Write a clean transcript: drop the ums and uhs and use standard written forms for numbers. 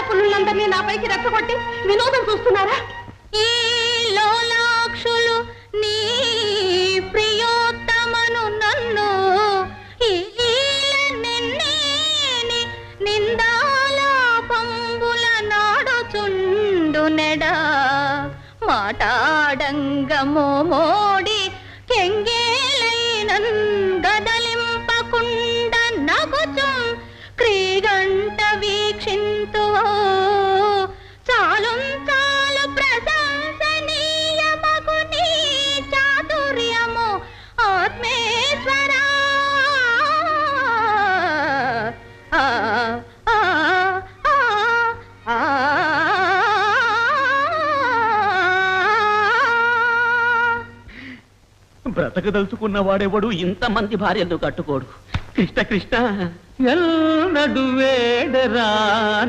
పుల్లందరినీ నా పైకి రెచ్చగొట్టి వినోదం చూస్తున్నారా? ఈ లోలాక్షులు నీ ప్రియోత్తమను నన్ను నిందాలాపంబుల నాడుచుండు నెడా మాటాడంగమో మోడి కెంగేలైనన్ గదలింపకుండ నగుచు క్రీగంట వీక్షింతు చాలు చాలు ప్రశంసనీయమగు నీ చాతుర్యము ఆత్మేశ్వరా. బ్రతకదలుచుకున్న వాడెవడు ఇంతమంది భార్యలు కట్టుకోడు. కృష్ణ కృష్ణ ఎల్లడు వేడరా